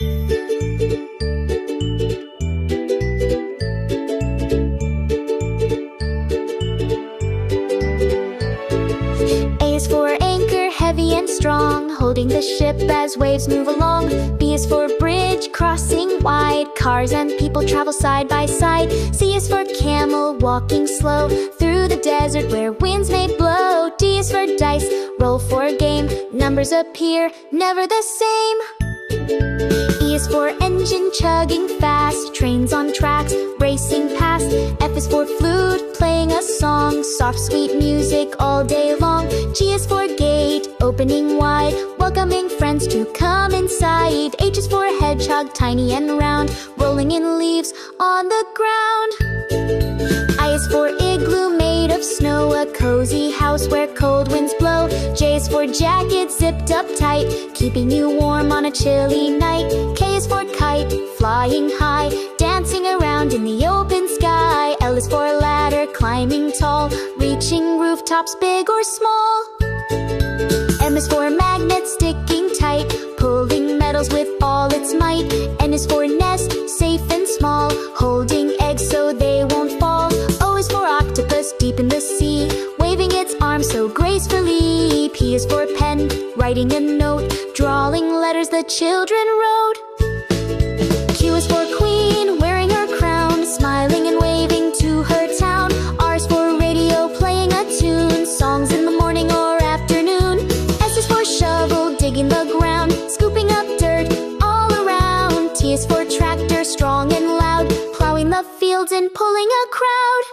A is for anchor, heavy and strong, holding the ship as waves move along. B is for bridge, crossing wide, cars and people travel side by side. C is for camel, walking slow through the desert where winds may blow. D is for dice, roll for a game, numbers appear never the same. E is for engine, chugging fast, trains on tracks, racing past. F is for flute, playing a song, soft sweet music all day long. G is for gate, opening wide, welcoming friends to come inside. H is for hedgehog, tiny and round, rolling in leaves on the ground. I is for igloo, made of snow, a cozy house where cold winds blow. J is for jacket, zipped up tight, keeping you warm on a chilly night. K is for kite, flying high, dancing around in the open sky. L is for ladder, climbing tall, reaching rooftops big or small. M is for magnet, sticking tight, pulling metals with all its might. N is for nest, safe and small, holding eggs so they won't fall. O is for octopus, deep in the sea, waving its arms so gracefully. P is for pen, writing a note, drawing letters the children wrote. Q is for queen, wearing her crown, smiling and waving to her town. R is for radio, playing a tune, songs in the morning or afternoon. S is for shovel, digging the ground, scooping up dirt all around. T is for tractor, strong and loud, plowing the fields and pulling a crowd.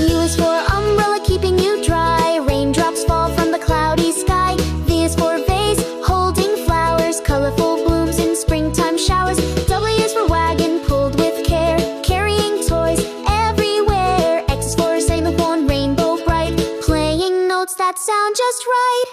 U is for umbrella, keeping you dry, raindrops fall from the cloudy sky. V is for vase, holding flowers, colorful blooms in springtime showers. W is for wagon, pulled with care, carrying toys everywhere. X is for xylophone, rainbow bright, playing notes that sound just right.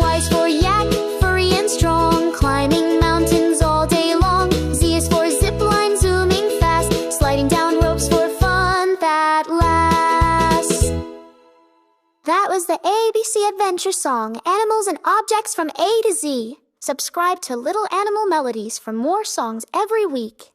Y is for yak, furry and strong, climbing mountains all day long. Z is for zip line, zooming fast, sliding down ropes for fun that lasts. That was the ABC Adventure Song, Animals and Objects from A to Z. Subscribe to Little Animal Melodies for more songs every week.